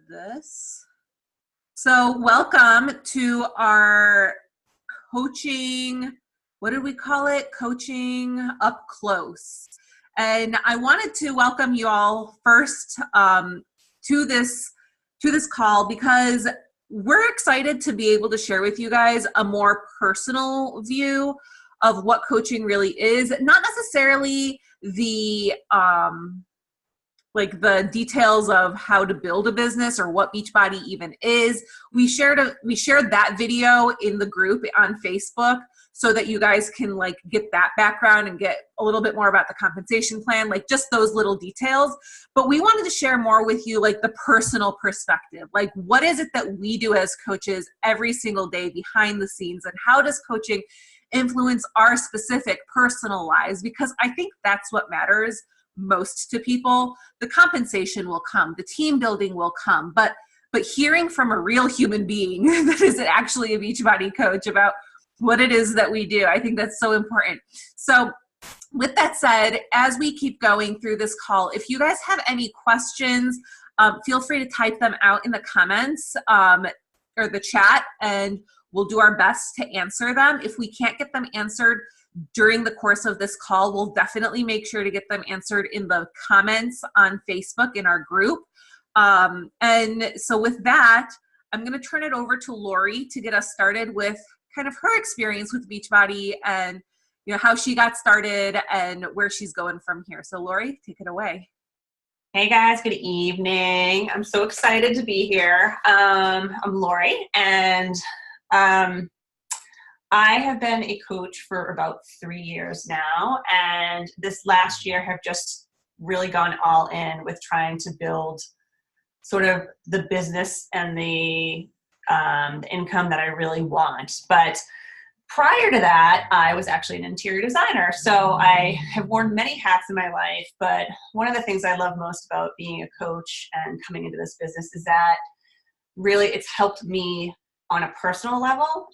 this. So welcome to our coaching, what did we call it? Coaching up close. And I wanted to welcome you all first to this call because we're excited to be able to share with you guys a more personal view of what coaching really is, not necessarily the the details of how to build a business or what Beachbody even is. We shared that video in the group on Facebook so that you guys can get that background and get a little bit more about the compensation plan, just those little details. But we wanted to share more with you the personal perspective. What is it that we do as coaches every single day behind the scenes, and how does coaching influence our specific personal lives? Because I think that's what matters most to people. The compensation will come, the team building will come, but hearing from a real human being that is actually a Beachbody coach about what it is that we do, I think that's so important. So with that said, as we keep going through this call, if you guys have any questions, feel free to type them out in the comments or the chat, and we'll do our best to answer them. If we can't get them answered during the course of this call, we'll definitely make sure to get them answered in the comments on Facebook in our group. And so with that, I'm going to turn it over to Lori to get us started with kind of her experience with Beachbody and how she got started and where she's going from here. So Lori, take it away. Hey guys, good evening. I'm so excited to be here. I'm Lori, and I have been a coach for about 3 years now, and this last year have just really gone all in with trying to build sort of the business and the income that I really want. But prior to that, I was actually an interior designer, so I have worn many hats in my life, but one of the things I love most about being a coach and coming into this business is that really it's helped me on a personal level.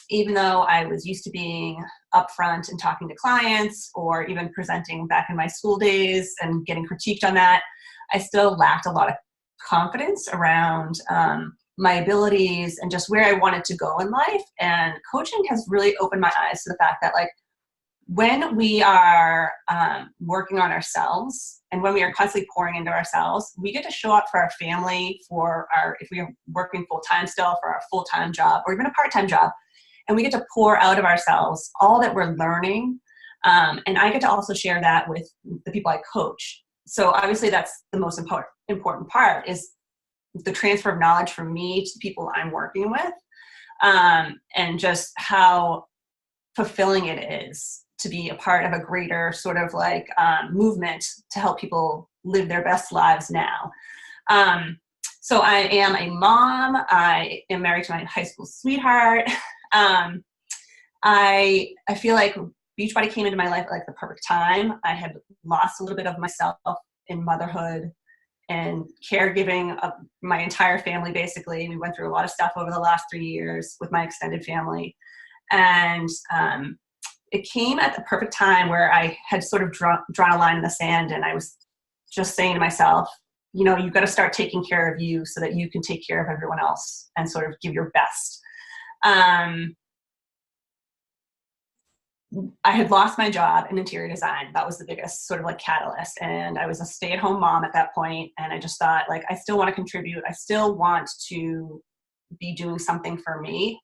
Even though I was used to being upfront and talking to clients, or even presenting back in my school days and getting critiqued on that, I still lacked a lot of confidence around my abilities and just where I wanted to go in life. And coaching has really opened my eyes to the fact that when we are working on ourselves and when we are constantly pouring into ourselves, we get to show up for our family, if we are working full-time still, for our full-time job or even a part-time job. And we get to pour out of ourselves all that we're learning. And I get to also share that with the people I coach. So obviously that's the most important part, is the transfer of knowledge from me to the people I'm working with, and just how fulfilling it is to be a part of a greater sort of movement to help people live their best lives now. So I am a mom. I am married to my high school sweetheart. I feel like Beachbody came into my life at the perfect time. I had lost a little bit of myself in motherhood and caregiving of my entire family, basically. We went through a lot of stuff over the last 3 years with my extended family. And it came at the perfect time where I had sort of drawn a line in the sand, and I was just saying to myself, you've got to start taking care of you so that you can take care of everyone else and sort of give your best. I had lost my job in interior design. That was the biggest sort of catalyst. And I was a stay-at-home mom at that point. And I just thought I still want to contribute. I still want to be doing something for me,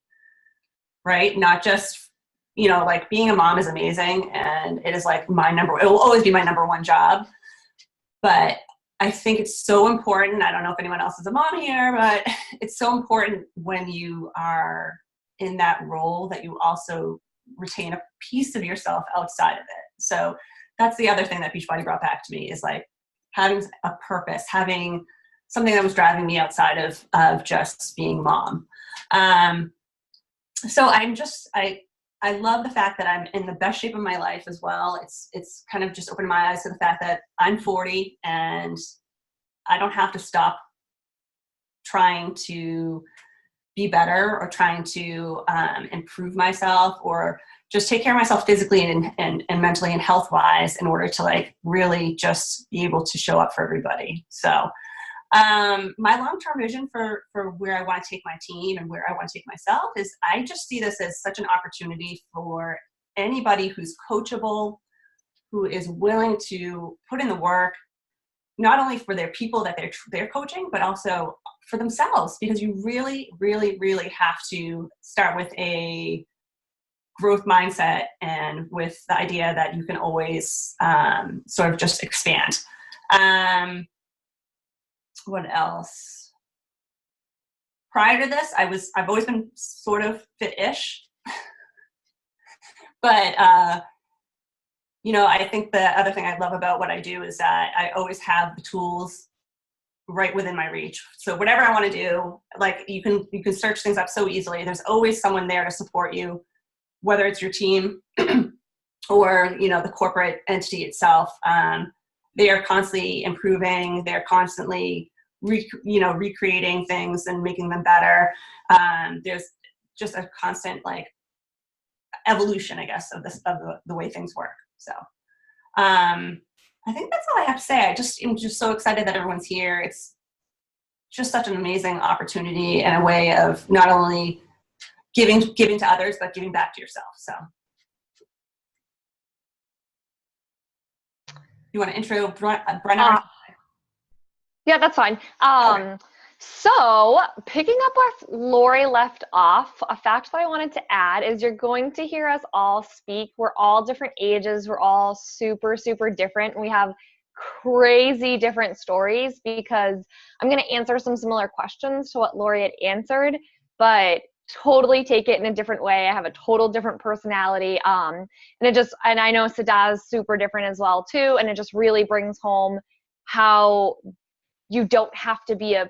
right? Not just, being a mom is amazing. And it is it will always be my number one job. But I think it's so important. I don't know if anyone else is a mom here, but it's so important when you are in that role that you also retain a piece of yourself outside of it. So that's the other thing that Beachbody brought back to me, is having a purpose, having something that was driving me outside of just being mom. So I love the fact that I'm in the best shape of my life as well. It's kind of just opened my eyes to the fact that I'm 40 and I don't have to stop trying to be better or trying to improve myself or just take care of myself physically and mentally and health wise in order to really just be able to show up for everybody. So My long-term vision for where I want to take my team and where I want to take myself is I just see this as such an opportunity for anybody who's coachable, who is willing to put in the work, not only for their people that they're coaching, but also for themselves, because you really, really, really have to start with a growth mindset and with the idea that you can always sort of just expand. What else? Prior to this, I've always been sort of fit-ish, but I think the other thing I love about what I do is that I always have the tools right within my reach. So whatever I want to do, like you can search things up so easily. There's always someone there to support you, whether it's your team or the corporate entity itself. They are constantly improving. They're constantly recreating things and making them better. There's just a constant evolution, I guess, of the way things work. So I think that's all I have to say. I'm just so excited that everyone's here. It's just such an amazing opportunity and a way of not only giving to others, but giving back to yourself. So you want to intro Brenna? Yeah, that's fine. Okay. So picking up where Lori left off, a fact that I wanted to add is you're going to hear us all speak. We're all different ages. We're all super, super different. We have crazy different stories because I'm going to answer some similar questions to what Lori had answered, but totally take it in a different way. I have a total different personality. And I know Sadah's super different as well too. And it just really brings home how you don't have to be a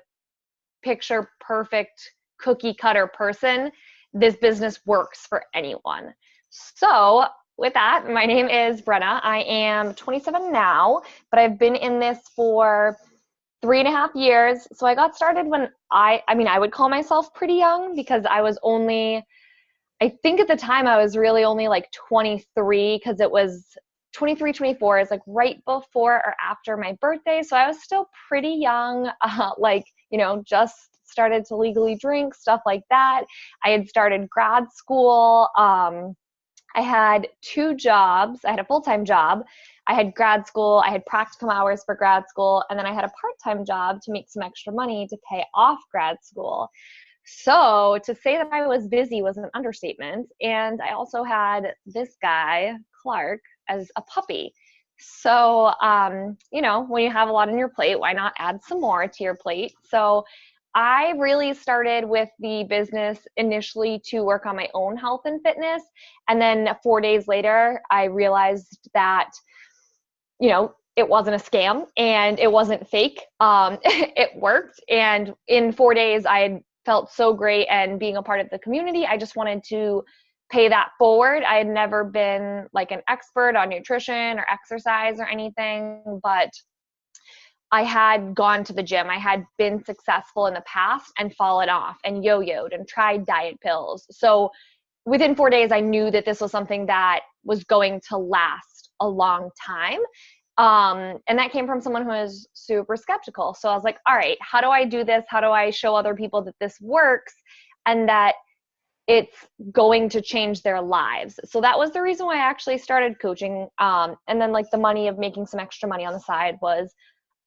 picture perfect cookie cutter person. This business works for anyone. So with that, my name is Brenna. I am 27 now, but I've been in this for 3.5 years. So I got started when I would call myself pretty young because I was only, I think at the time I was really only 23 because it was 23, 24 is right before or after my birthday. So I was still pretty young, just started to legally drink, stuff like that. I had started grad school. I had 2 jobs. I had a full-time job. I had grad school. I had practicum hours for grad school. And then I had a part-time job to make some extra money to pay off grad school. So to say that I was busy was an understatement. And I also had this guy, Clark, as a puppy. So, when you have a lot on your plate, why not add some more to your plate? So I really started with the business initially to work on my own health and fitness. And then 4 days later, I realized that, it wasn't a scam and it wasn't fake. It worked. And in 4 days, I had felt so great. And being a part of the community, I just wanted to pay that forward. I had never been an expert on nutrition or exercise or anything, but I had gone to the gym. I had been successful in the past and fallen off and yo-yoed and tried diet pills. So within 4 days, I knew that this was something that was going to last a long time. And that came from someone who was super skeptical. So I was like, all right, how do I do this? How do I show other people that this works and that it's going to change their lives? So that was the reason why I actually started coaching. And then the money of making some extra money on the side was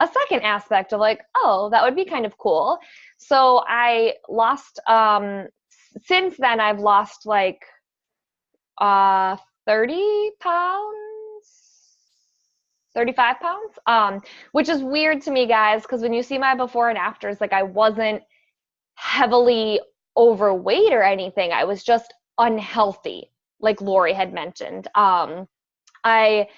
a second aspect of that would be kind of cool. So I lost, since then I've lost 30 pounds, 35 pounds, which is weird to me, guys, because when you see my before and afters, I wasn't heavily overweight or anything. I was just unhealthy, like Lori had mentioned. I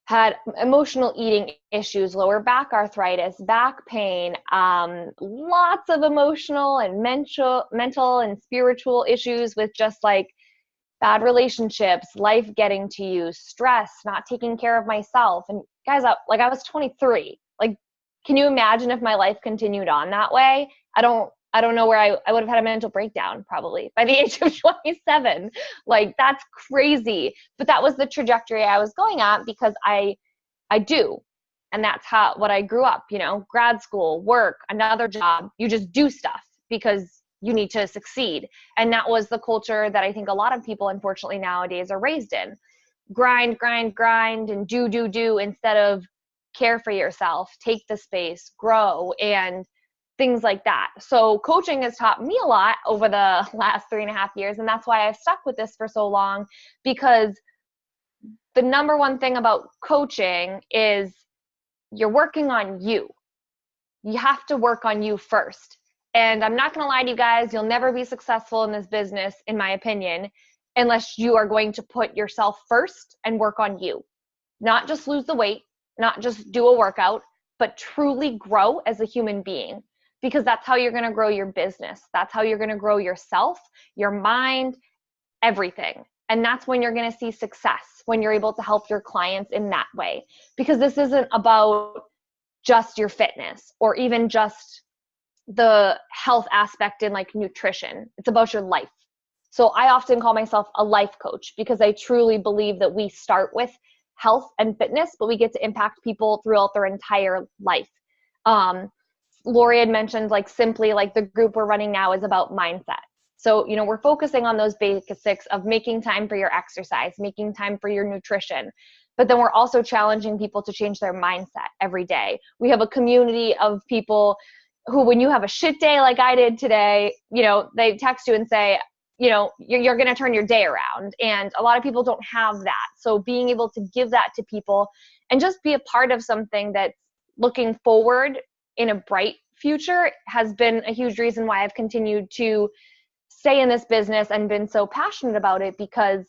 had emotional eating issues, lower back arthritis, back pain, lots of emotional and mental and spiritual issues with just bad relationships, life getting to you, stress, not taking care of myself. And guys, I was 23. Can you imagine if my life continued on that way? I don't know where I would have had a mental breakdown probably by the age of 27. That's crazy. But that was the trajectory I was going at because I do. And that's what I grew up, grad school, work, another job. You just do stuff because you need to succeed. And that was the culture that I think a lot of people, unfortunately, nowadays are raised in. Grind, grind, grind, and do instead of care for yourself, take the space, grow, and things like that. So coaching has taught me a lot over the last 3.5 years. And that's why I've stuck with this for so long, because the number one thing about coaching is you're working on you. You have to work on you first. And I'm not going to lie to you guys, you'll never be successful in this business, in my opinion, unless you are going to put yourself first and work on you. Not just lose the weight, not just do a workout, but truly grow as a human being, because that's how you're going to grow your business. That's how you're going to grow yourself, your mind, everything. And that's when you're going to see success, when you're able to help your clients in that way. Because this isn't about just your fitness or even just the health aspect in like nutrition. It's about your life. So I often call myself a life coach, because I truly believe that we start with health and fitness, but we get to impact people throughout their entire life. Lori had mentioned simply the group we're running now is about mindset. So, we're focusing on those basics of making time for your exercise, making time for your nutrition, but then we're also challenging people to change their mindset every day. We have a community of people who, when you have a shit day like I did today, they text you and say, you're going to turn your day around. And a lot of people don't have that. So being able to give that to people and just be a part of something that's looking forward in a bright future has been a huge reason why I've continued to stay in this business and been so passionate about it, because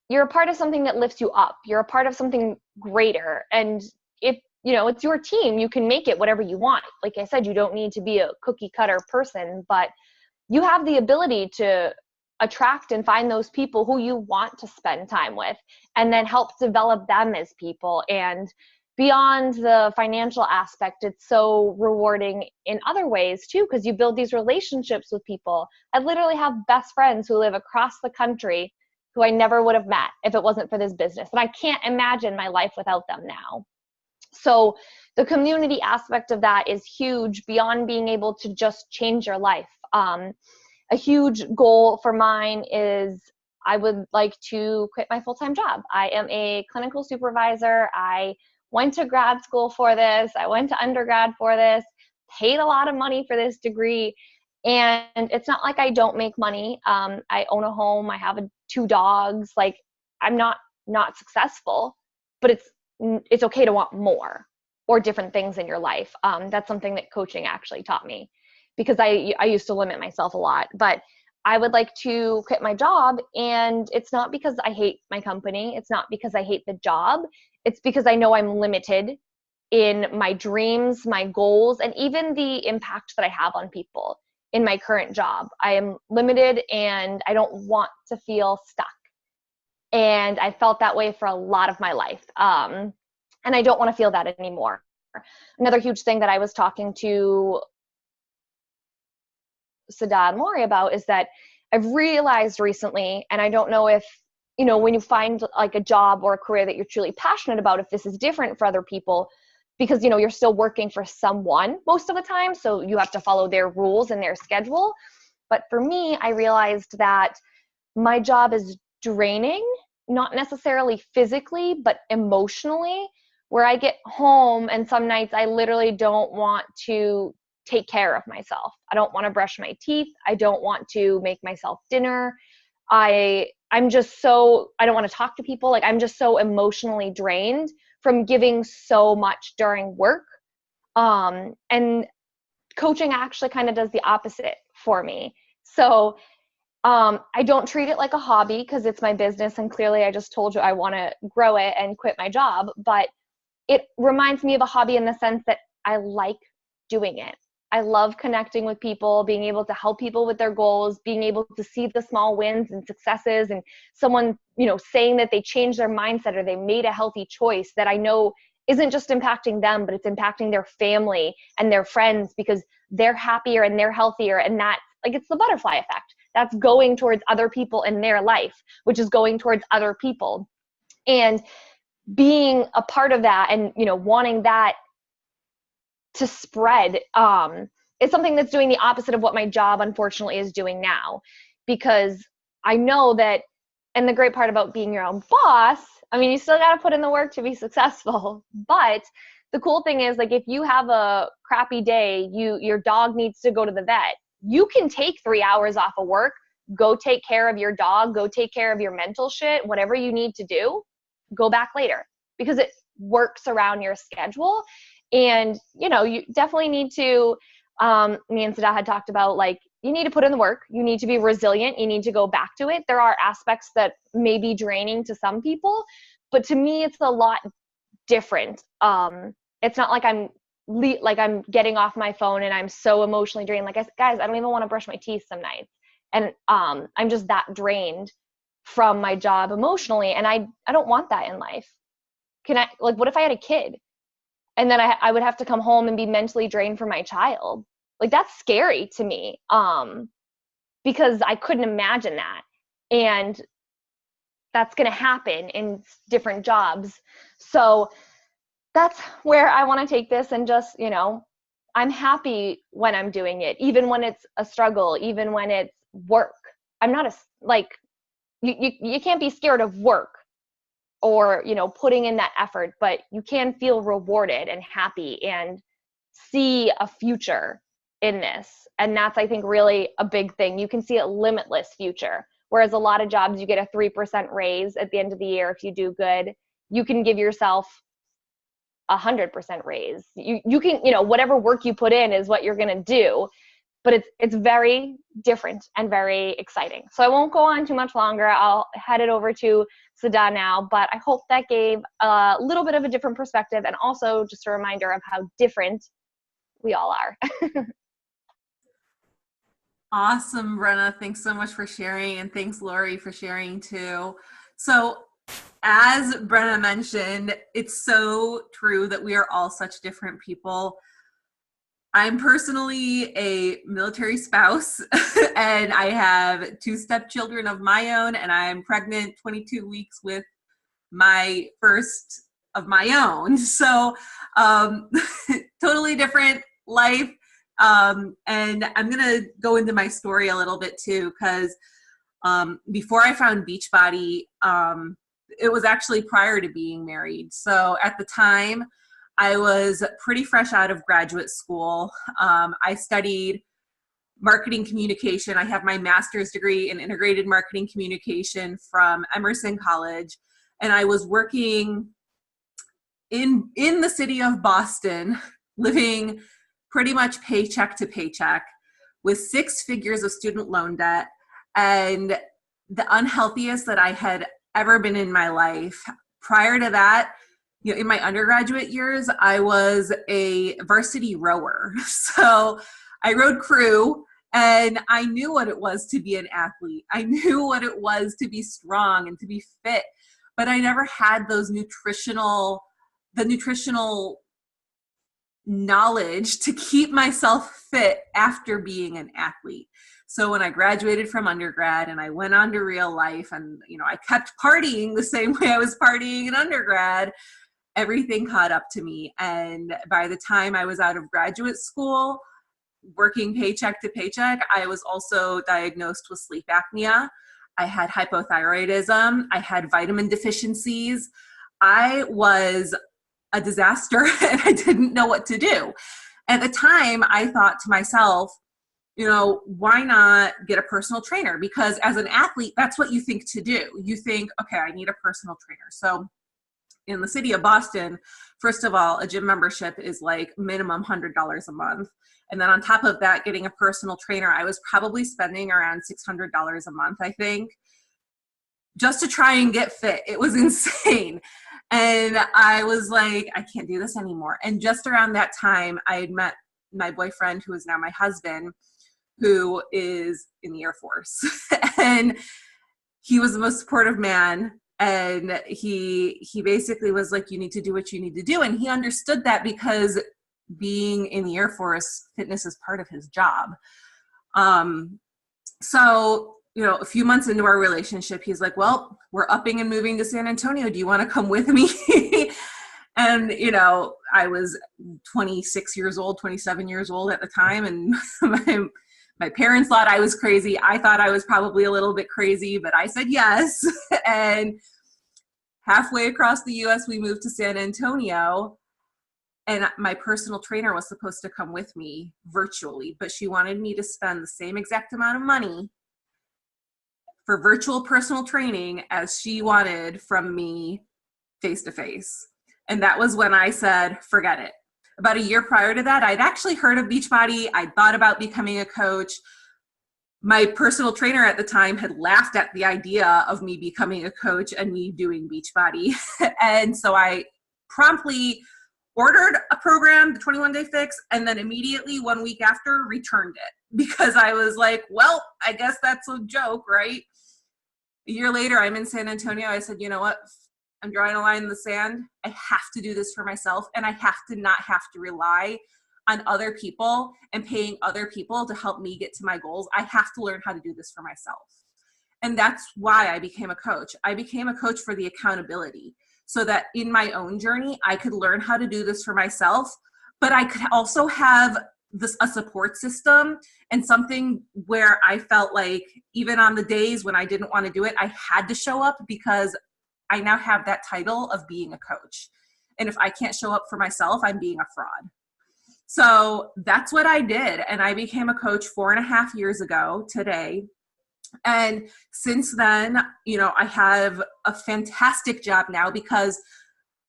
you're a part of something that lifts you up. You're a part of something greater. And if, it's your team, you can make it whatever you want. Like I said, you don't need to be a cookie cutter person, but you have the ability to attract and find those people who you want to spend time with, and then help develop them as people. And beyond the financial aspect, it's so rewarding in other ways too, because you build these relationships with people. I literally have best friends who live across the country who I never would have met if it wasn't for this business. And I can't imagine my life without them now. So the community aspect of that is huge, beyond being able to just change your life. A huge goal for mine is I would like to quit my full-time job. I am a clinical supervisor. I went to grad school for this. I went to undergrad for this, paid a lot of money for this degree. And it's not like I don't make money. I own a home. I have 2 dogs. I'm not successful, but it's okay to want more or different things in your life. That's something that coaching actually taught me, because I used to limit myself a lot. But I would like to quit my job, and it's not because I hate my company. It's not because I hate the job. It's because I know I'm limited in my dreams, my goals, and even the impact that I have on people in my current job. I am limited, and I don't want to feel stuck. And I felt that way for a lot of my life. And I don't want to feel that anymore. Another huge thing that I was talking to Sada and Lori about is that I've realized recently, and I don't know if, when you find a job or a career that you're truly passionate about, if this is different for other people, because, you're still working for someone most of the time. So you have to follow their rules and their schedule. But for me, I realized that my job is draining, not necessarily physically, but emotionally, where I get home and some nights I literally don't want to take care of myself. I don't want to brush my teeth. I don't want to make myself dinner. I'm just so, I don't want to talk to people. I'm just so emotionally drained from giving so much during work. And coaching actually kind of does the opposite for me. So I don't treat it like a hobby, because it's my business, and clearly I just told you I want to grow it and quit my job, but it reminds me of a hobby in the sense that I like doing it. I love connecting with people, being able to help people with their goals, being able to see the small wins and successes, and someone, saying that they changed their mindset or they made a healthy choice that I know isn't just impacting them, but it's impacting their family and their friends, because they're happier and they're healthier. And that, it's the butterfly effect. That's going towards other people in their life, which is going towards other people. And being a part of that and, you know, wanting that to spread, is something that's doing the opposite of what my job unfortunately is doing now. Because I know that, and the great part about being your own boss, I mean, you still got to put in the work to be successful, but the cool thing is, like, if you have a crappy day, your dog needs to go to the vet, you can take 3 hours off of work, go take care of your dog, go take care of your mental shit, whatever you need to do, go back later, because it works around your schedule. And, you know, you definitely need to, me and Sada had talked about, like, you need to put in the work, you need to be resilient, you need to go back to it. There are aspects that may be draining to some people, but to me, it's a lot different. It's not like I'm getting off my phone and I'm so emotionally drained. Like, guys, I don't even want to brush my teeth some nights. And I'm just that drained from my job emotionally. And I don't want that in life. What if I had a kid and then I would have to come home and be mentally drained for my child? Like, that's scary to me, because I couldn't imagine that. And that's going to happen in different jobs. So that's where I want to take this, and just, you know, I'm happy when I'm doing it, even when it's a struggle, even when it's work. I'm not you can't be scared of work or, you know, putting in that effort, but you can feel rewarded and happy and see a future in this. And that's, I think, really a big thing. You can see a limitless future. Whereas a lot of jobs, you get a 3% raise at the end of the year if you do good. You can give yourself 100% raise. You can, you know, whatever work you put in is what you're going to do, but it's very different and very exciting. So I won't go on too much longer. I'll head it over to Sada now, but I hope that gave a little bit of a different perspective, and also just a reminder of how different we all are. Awesome, Brenna. Thanks so much for sharing, and thanks, Lori, for sharing too. So, as Brenna mentioned, it's so true that we are all such different people. I'm personally a military spouse, and I have 2 stepchildren of my own, and I'm pregnant 22 weeks with my first of my own. So, totally different life. And I'm going to go into my story a little bit too, because before I found Beachbody, it was actually prior to being married. So at the time, I was pretty fresh out of graduate school. I studied marketing communication. I have my master's degree in integrated marketing communication from Emerson College. And I was working in the city of Boston, living pretty much paycheck to paycheck with 6 figures of student loan debt, and the unhealthiest that I had ever been in my life. Prior to that, you know, in my undergraduate years, I was a varsity rower. So I rowed crew, and I knew what it was to be an athlete. I knew what it was to be strong and to be fit, but I never had the nutritional knowledge to keep myself fit after being an athlete. So when I graduated from undergrad and I went on to real life, and, you know, I kept partying the same way I was partying in undergrad, everything caught up to me. And by the time I was out of graduate school, working paycheck to paycheck, I was also diagnosed with sleep apnea. I had hypothyroidism. I had vitamin deficiencies. I was a disaster, and I didn't know what to do. At the time, I thought to myself, you know, why not get a personal trainer? Because as an athlete, that's what you think to do. You think, okay, I need a personal trainer. So in the city of Boston, first of all, a gym membership is like minimum $100 a month. And then on top of that, getting a personal trainer, I was probably spending around $600 a month, I think, just to try and get fit. It was insane. And I was like, I can't do this anymore. And just around that time, I had met my boyfriend, who is now my husband, who is in the Air Force. And he was the most supportive man. And he basically was like, you need to do what you need to do. And he understood that, because being in the Air Force, fitness is part of his job. So, a few months into our relationship, he's like, well, we're upping and moving to San Antonio. Do you want to come with me? And, I was 26 years old, 27 years old at the time. And my parents thought I was crazy. I thought I was probably a little bit crazy, but I said yes. And halfway across the US, we moved to San Antonio. And my personal trainer was supposed to come with me virtually, but she wanted me to spend the same exact amount of money for virtual personal training as she wanted from me face to face. And that was when I said, forget it. About a year prior to that, I'd actually heard of Beachbody. I'd thought about becoming a coach. My personal trainer at the time had laughed at the idea of me becoming a coach and me doing Beachbody. And so I promptly ordered a program, the 21-Day Fix, and then immediately 1 week after returned it because I was like, well, I guess that's a joke, right? A year later, I'm in San Antonio. I said, you know what? I'm drawing a line in the sand. I have to do this for myself, and I have to not have to rely on other people and paying other people to help me get to my goals. I have to learn how to do this for myself. And that's why I became a coach. I became a coach for the accountability so that in my own journey, I could learn how to do this for myself, but I could also have a support system and something where I felt like even on the days when I didn't want to do it, I had to show up because I now have that title of being a coach. And if I can't show up for myself, I'm being a fraud. So that's what I did. And I became a coach 4.5 years ago today. And since then, I have a fantastic job now because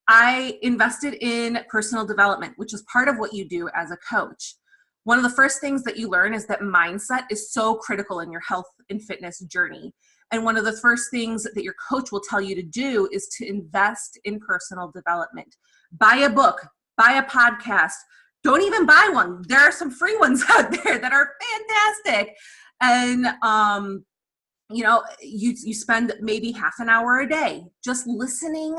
I invested in personal development, which is part of what you do as a coach. One of the first things that you learn is that mindset is so critical in your health and fitness journey. And one of the first things that your coach will tell you to do is to invest in personal development. Buy a book, buy a podcast. Don't even buy one. There are some free ones out there that are fantastic. And, you spend maybe half an hour a day just listening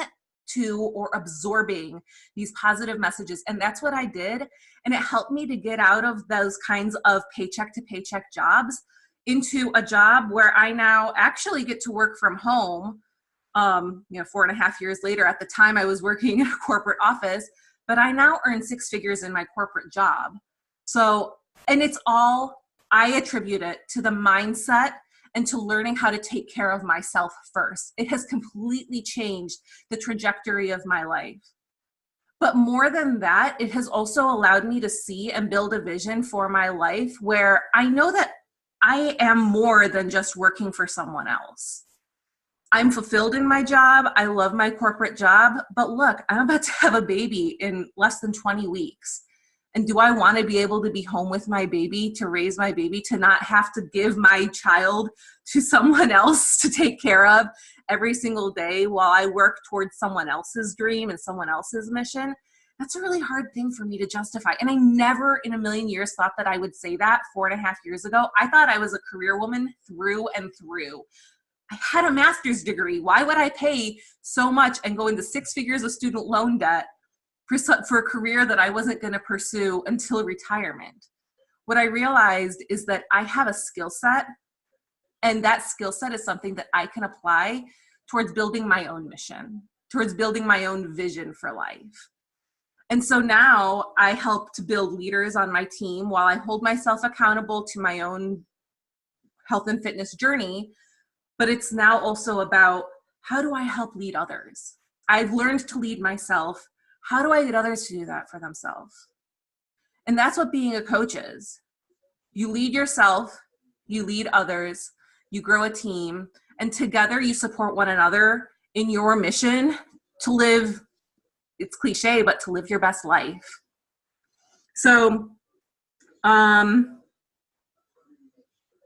to or absorbing these positive messages. And that's what I did. And it helped me to get out of those kinds of paycheck to paycheck jobs into a job where I now actually get to work from home. 4.5 years later, at the time I was working in a corporate office, but I now earn 6 figures in my corporate job. So, and it's all, I attribute it to the mindset and to learning how to take care of myself first. It has completely changed the trajectory of my life. But more than that, it has also allowed me to see and build a vision for my life where I know that I am more than just working for someone else. I'm fulfilled in my job. I love my corporate job. But look, I'm about to have a baby in less than 20 weeks. And do I want to be able to be home with my baby, to raise my baby, to not have to give my child to someone else to take care of every single day while I work towards someone else's dream and someone else's mission? That's a really hard thing for me to justify. And I never in a million years thought that I would say that 4.5 years ago. I thought I was a career woman through and through. I had a master's degree. Why would I pay so much and go into 6 figures of student loan debt for a career that I wasn't going to pursue until retirement? What I realized is that I have a skill set, and that skill set is something that I can apply towards building my own mission, towards building my own vision for life. And so now I help to build leaders on my team while I hold myself accountable to my own health and fitness journey. But it's now also about, how do I help lead others? I've learned to lead myself. How do I get others to do that for themselves? And that's what being a coach is. You lead yourself, you lead others, you grow a team, and together you support one another in your mission to live, it's cliche, but to live your best life. So,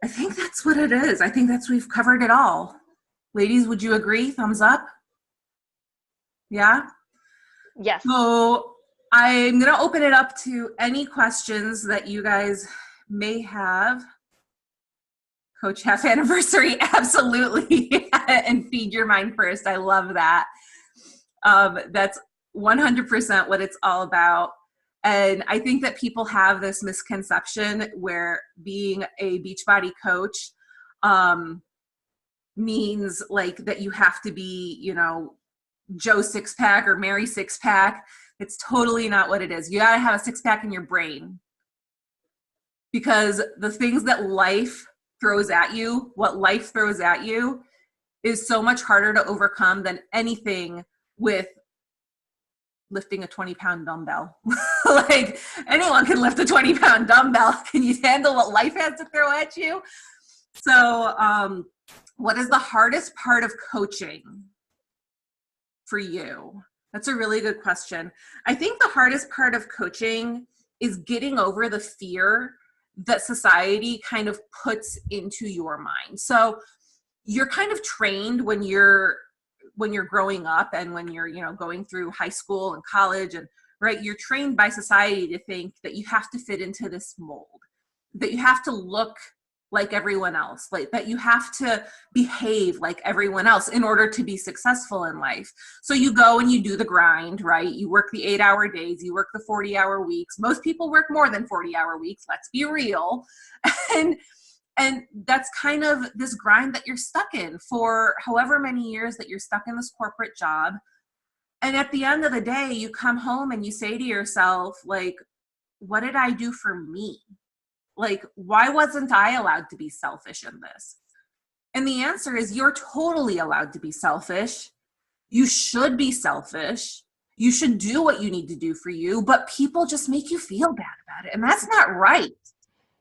I think that's what it is. I think we've covered it all. Ladies, would you agree? Thumbs up? Yeah? Yes. So I'm going to open it up to any questions that you guys may have. Coach Half Anniversary, absolutely. And feed your mind first. I love that. That's 100% what it's all about. And I think that people have this misconception where being a Beachbody coach means like that you have to be, you know, Joe six pack or Mary six pack. It's totally not what it is. You got to have a six pack in your brain, because the things that life throws at you, what life throws at you, is so much harder to overcome than anything with lifting a 20-pound dumbbell. Like, anyone can lift a 20-pound dumbbell. Can you handle what life has to throw at you? So what is the hardest part of coaching for you? That's a really good question. I think the hardest part of coaching is getting over the fear that society kind of puts into your mind. So you're kind of trained when you're growing up and when you're, you know, going through high school and college, and right, you're trained by society to think that you have to fit into this mold, that you have to look like everyone else, like that you have to behave like everyone else in order to be successful in life. So you go and you do the grind, right? You work the 8-hour days, you work the 40-hour weeks. Most people work more than 40-hour weeks, let's be real. And that's kind of this grind that you're stuck in for however many years that you're stuck in this corporate job. And at the end of the day, you come home and you say to yourself, like, what did I do for me? Like, why wasn't I allowed to be selfish in this? And the answer is, you're totally allowed to be selfish. You should be selfish. You should do what you need to do for you, but people just make you feel bad about it. And that's not right.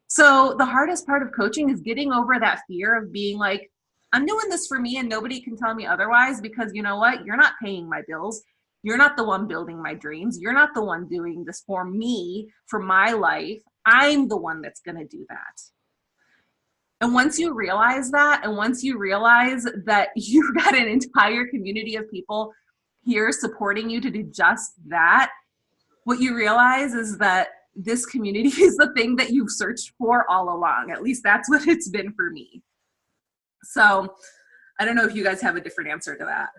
So the hardest part of coaching is getting over that fear of being like, I'm doing this for me and nobody can tell me otherwise, because you know what? You're not paying my bills. You're not the one building my dreams. You're not the one doing this for me, for my life. I'm the one that's going to do that. And once you realize that, and once you realize that you've got an entire community of people here supporting you to do just that, what you realize is that this community is the thing that you've searched for all along. At least that's what it's been for me. So I don't know if you guys have a different answer to that.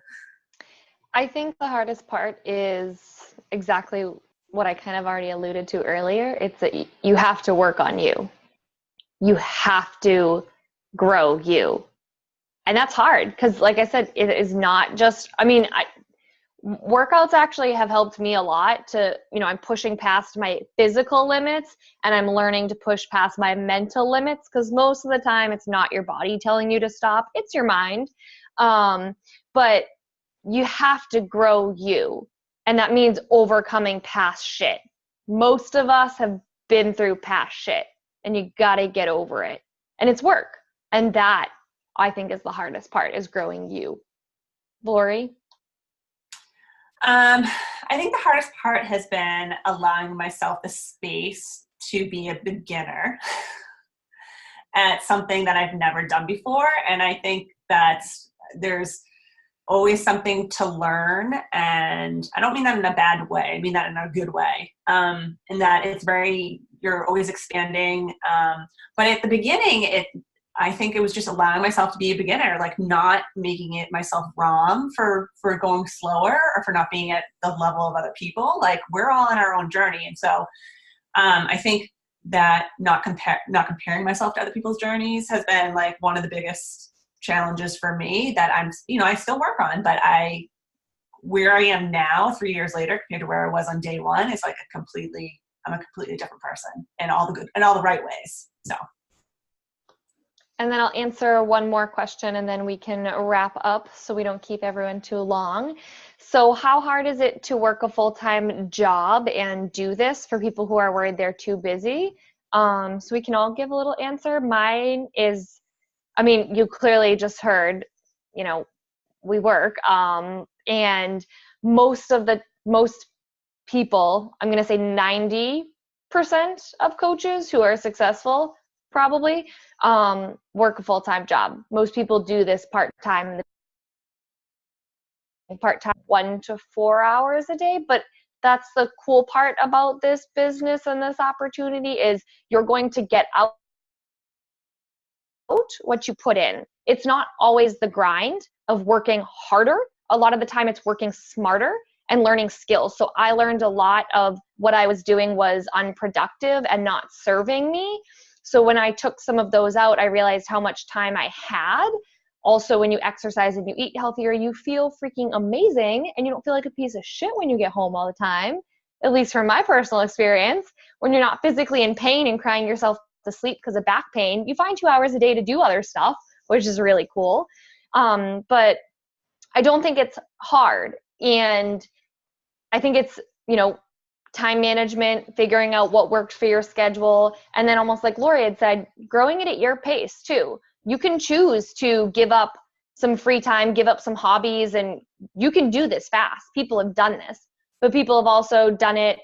I think the hardest part is exactly what I kind of already alluded to earlier. It's that you have to work on you. You have to grow you. And that's hard because, like I said, it is not just, workouts actually have helped me a lot to, I'm pushing past my physical limits and I'm learning to push past my mental limits, because most of the time it's not your body telling you to stop, it's your mind. But you have to grow you. And that means overcoming past shit. Most of us have been through past shit and you gotta get over it. And it's work. And that, I think, is the hardest part, is growing you. Lori? I think the hardest part has been allowing myself the space to be a beginner at something that I've never done before. And I think that there's always something to learn. And I don't mean that in a bad way. I mean that in a good way. And that you're always expanding. But at the beginning, I think it was just allowing myself to be a beginner, like not making it myself wrong for going slower or for not being at the level of other people. Like, we're all on our own journey. And so I think that not comparing myself to other people's journeys has been like one of the biggest challenges for me that I still work on, but where I am now 3 years later compared to where I was on day one is like I'm a completely different person in all the right ways. So. And then I'll answer one more question and then we can wrap up so we don't keep everyone too long. So how hard is it to work a full-time job and do this for people who are worried they're too busy? So we can all give a little answer. Mine is, you clearly just heard, we work. And most people, I'm going to say 90% of coaches who are successful probably work a full-time job. Most people do this part-time 1 to 4 hours a day. But that's the cool part about this business and this opportunity, is you're going to get out what you put in. It's not always the grind of working harder. A lot of the time it's working smarter and learning skills. So I learned a lot of what I was doing was unproductive and not serving me. So when I took some of those out, I realized how much time I had also when you exercise and you eat healthier, you feel freaking amazing and you don't feel like a piece of shit when you get home all the time. At least from my personal experience, when you're not physically in pain and crying yourself to sleep because of back pain, you find 2 hours a day to do other stuff, which is really cool. But I don't think it's hard. And I think it's, time management, figuring out what works for your schedule. And then almost like Lori had said, growing it at your pace too. You can choose to give up some free time, give up some hobbies, and you can do this fast. People have done this, but people have also done it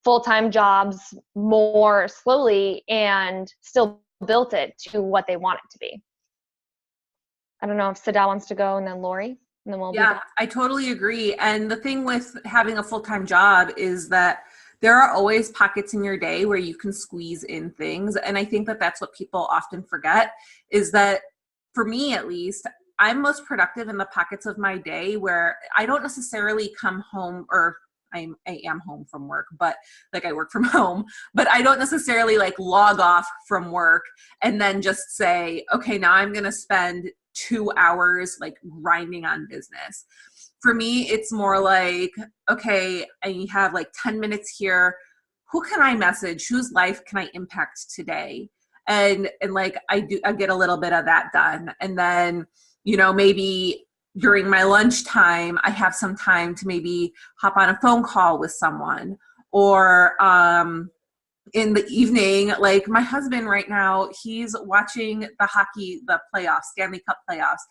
full-time jobs more slowly and still built it to what they want it to be. I don't know if Sada wants to go and then Lori. And then we'll Yeah, I totally agree. And the thing with having a full-time job is that there are always pockets in your day where you can squeeze in things. And I think that that's what people often forget, is that for me, at least, I'm most productive in the pockets of my day where I don't necessarily come home, or I am home from work, but like I work from home, but I don't necessarily like log off from work and then just say, okay, now I'm going to spend 2 hours like grinding on business. For me, it's more like, okay, I have like 10 minutes here. Who can I message? Whose life can I impact today? And like I get a little bit of that done. And then, maybe during my lunchtime, I have some time to maybe hop on a phone call with someone, or in the evening, like my husband right now, he's watching the hockey, the playoffs, Stanley Cup playoffs.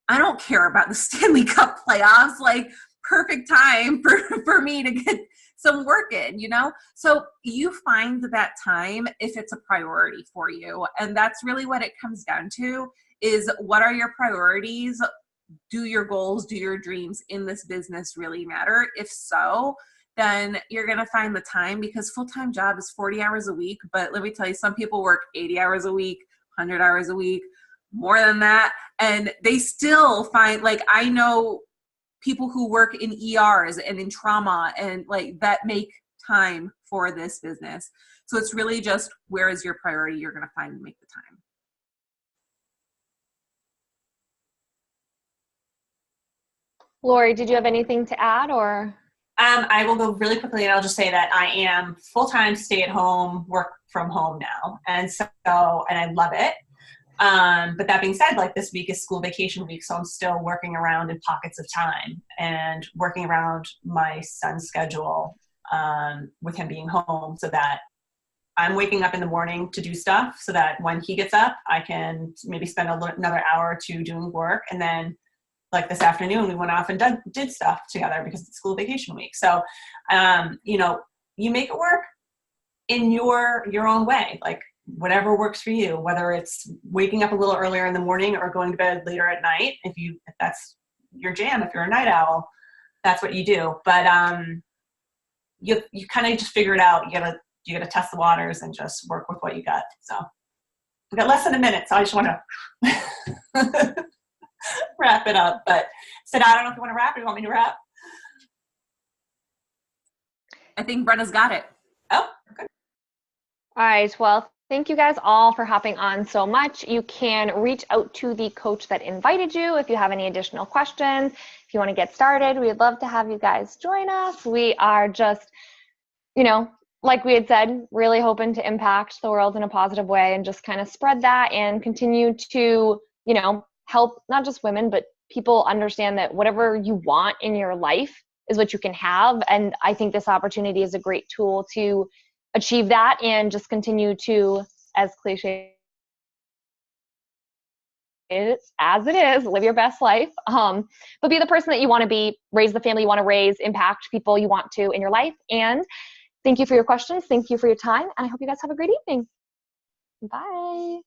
I don't care about the Stanley Cup playoffs, like perfect time for me to get some work in, So you find that time if it's a priority for you. And that's really what it comes down to, is what are your priorities? Do your goals, do your dreams in this business really matter? If so, then you're going to find the time, because full-time job is 40 hours a week. But let me tell you, some people work 80 hours a week, 100 hours a week, more than that. And they still find, like, I know people who work in ERs and in trauma and like that make time for this business. So it's really just, where is your priority? You're going to find and make the time. Lori, did you have anything to add, or? I will go really quickly, and I'll just say that I am full-time stay-at-home, work from home now. And I love it. But that being said, like this week is school vacation week, so I'm still working around in pockets of time and working around my son's schedule with him being home, so that I'm waking up in the morning to do stuff, so that when he gets up, I can maybe spend another hour or two doing work. And then like this afternoon, we went off and did stuff together because it's school vacation week. So, you make it work in your own way, like whatever works for you, whether it's waking up a little earlier in the morning or going to bed later at night. If that's your jam, if you're a night owl, that's what you do. But you kind of just figure it out. You gotta test the waters and just work with what you got. So we got less than a minute, so I just want to wrap it up. But Sada, I don't know if you want to wrap or you want me to wrap. I think Brenna's got it. Oh, okay. All right. Well, thank you guys all for hopping on so much. You can reach out to the coach that invited you if you have any additional questions. If you want to get started, we'd love to have you guys join us. We are just, like we had said, really hoping to impact the world in a positive way and just kind of spread that and continue to, help not just women, but people understand that whatever you want in your life is what you can have. And I think this opportunity is a great tool to achieve that and just continue to, as cliche as it is, live your best life, but be the person that you want to be, raise the family you want to raise, impact people you want to in your life. And thank you for your questions. Thank you for your time. And I hope you guys have a great evening. Bye.